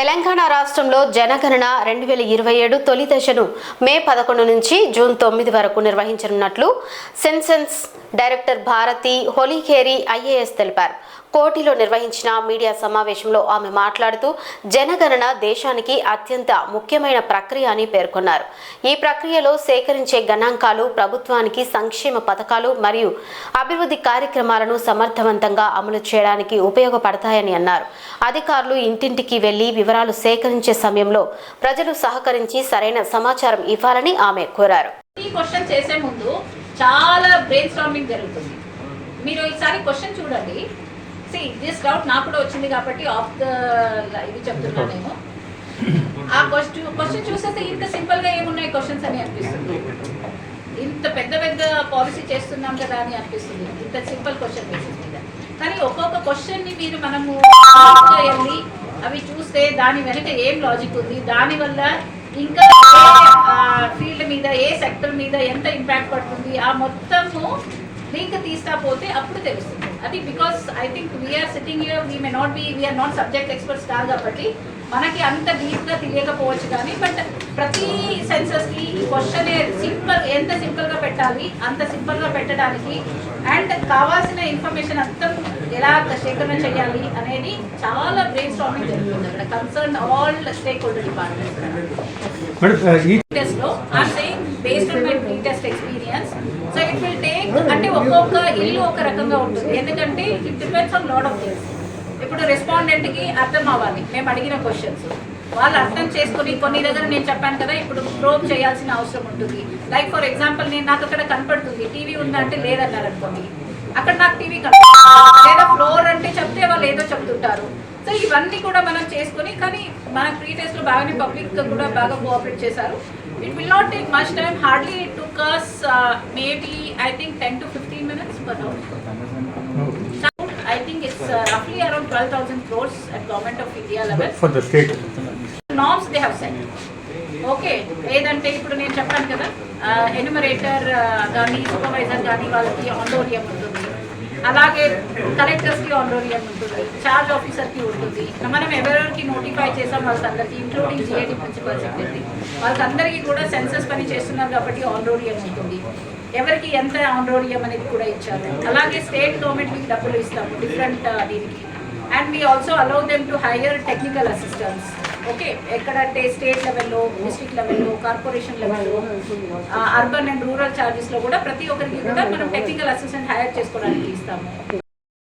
తెలంగాణ రాష్ట్రంలో జనగణన 2027 తొలి దశను మే 11 నుంచి జూన్ 9 వరకు నిర్వహించనున్నట్లు census director Bharathi Holikeri IAS తెలిపారు. కోటిలో నిర్వహించిన మీడియా సమావేశంలో ఆమె మాట్లాడుతూ జనగణన దేశానికి అత్యంత ముఖ్యమైన ప్రక్రియ అని పేర్కొన్నారు. ఈ ప్రక్రియలో సేకరించే గణాంకాలు ప్రభుత్వానికి సంక్షేమ పథకాలు మరియు అభివృద్ధి కార్యక్రమాలను సమర్థవంతంగా అమలు చేయడానికి ఉపయోగపడతాయని అన్నారు. అధికారులు ఇంటింటికి వెళ్లి వివరాలు సేకరించే సమయంలో ప్రజలు సహకరించి సరైన సమాచారం ఇవ్వాలని ఆమె కోరారు. ఈ క్వశ్చన్ చేసే ముందు చాలా బ్రెయిన్ స్టార్మింగ్ జరుగుతుంది. మీరు ఈసారి క్వశ్చన్ చూడండి. దిస్ డౌట్ నాకు కూడా వచ్చింది కాబట్టి ఆఫ్ ద ఇది చెప్తున్నా నేను. ఆ క్వశ్చన్ చూసేస్తే ఇంత సింపుల్ గా ఏమున్నాయి క్వశ్చన్స్ అని అనిపిస్తుంది. ఇంత పెద్ద పెద్ద పాలసీ చేస్తున్నాం కదా అని అనిపిస్తుంది ఇంత సింపుల్ క్వశ్చన్ బేసిస్ మీద. కానీ ఒక్కొక్క క్వశ్చన్ ని మీరు మనము వెళ్ళి అవి చూస్తే దాని వెనక ఏం లాజిక్ ఉంది, దానివల్ల ఇంకా ఫీల్డ్ మీద ఏ సెక్టర్ మీద ఎంత ఇంపాక్ట్ పడుతుంది ఆ మొత్తము లింక్ తీస్తా పోతే అప్పుడు తెలుస్తుంది. అది because I think we are sitting here, we are not subject experts కాదు కాబట్టి మనకి అంత డీప్గా తెలియకపోవచ్చు. కానీ బట్ ప్రతి సెన్సస్కి ఈ క్వశ్చన్ ఎంత సింపుల్గా పెట్టాలి అంత సింపుల్గా పెట్టడానికి అండ్ కావాల్సిన ఇన్ఫర్మేషన్ అంతా ఎలా సేకరణ చేయాలి అనేది చాలా బ్రెయిన్ స్టార్మింగ్ జరుగుతుంది అక్కడ. Concern all stakeholder departments లో I'm saying based on my pre test experience. So it will take, అంటే ఒక్కొక్క ఇల్లు ఒక రకంగా ఉంటుంది. ఎందుకంటే it depends on lot of things. ఇప్పుడు రెస్పాండెంట్ కి అర్థం అవ్వాలి మేము అడిగిన క్వశ్చన్స్, వాళ్ళు అర్థం చేసుకుని కొన్ని దగ్గర నేను చెప్పాను కదా ఇప్పుడు ప్రోబ్ చేయాల్సిన అవసరం ఉంటుంది. లైక్ ఫర్ ఎగ్జాంపుల్ నాకు అక్కడ కనపడుతుంది టీవీ ఉందా అంటే లేదన్నారు అనుకోండి, అక్కడ నాకు టీవీ కనపడుతుంది. లేదా ఫ్లోర్ అంటే చెప్తే వాళ్ళు ఏదో చెప్తుంటారు. సో ఇవన్నీ కూడా మనం చేసుకుని, కానీ మన ప్రీ టెస్ట్ లో బాగానే పబ్లిక్ కూడా బాగా కోఆపరేట్ చేశారు. It will not take much time. Hardly it took us maybe I think 10 to 15 minutes per hour. I think it's roughly around 12,000 crores at Government of India level. For the state. Norms they have set. Okay. ఏదంటే ఇప్పుడు నేను చెప్పాను కదా enumerator కానీ supervisor కానీ వాళ్ళకి honorarium ఉంటుంది, అలాగే కలెక్టర్స్కి ఆనరోరియం ఉంటుంది, చార్జ్ ఆఫీసర్కి ఉంటుంది. మనం ఎవరెవరికి నోటిఫై చేసాం వాళ్ళకందరికీ ఇంక్లూడింగ్ జిఐడి ప్రిన్సిపల్ సెక్రటరీ వాళ్ళకందరికీ కూడా సెన్సస్ పని చేస్తున్నారు కాబట్టి ఆనరోరియం ఉంటుంది. ఎవరికి ఎంత ఆనరోరియం అనేది కూడా ఇచ్చారు. అలాగే స్టేట్ గవర్నమెంట్కి డబ్బులు ఇస్తాము డిఫరెంట్ దీనికి. And we also allow them to hire technical assistants. Okay, ఎక్కడంటే స్టేట్ లెవెల్లో, డిస్ట్రిక్ట్ లెవెల్లో, కార్పొరేషన్ లెవెల్లో, అర్బన్ అండ్ రూరల్ ఛార్జెస్లో కూడా ప్రతి ఒక్కరికి కూడా మనం టెక్నికల్ అసిస్టెంట్ హైర్ చేసుకోవడానికి ఇస్తాము.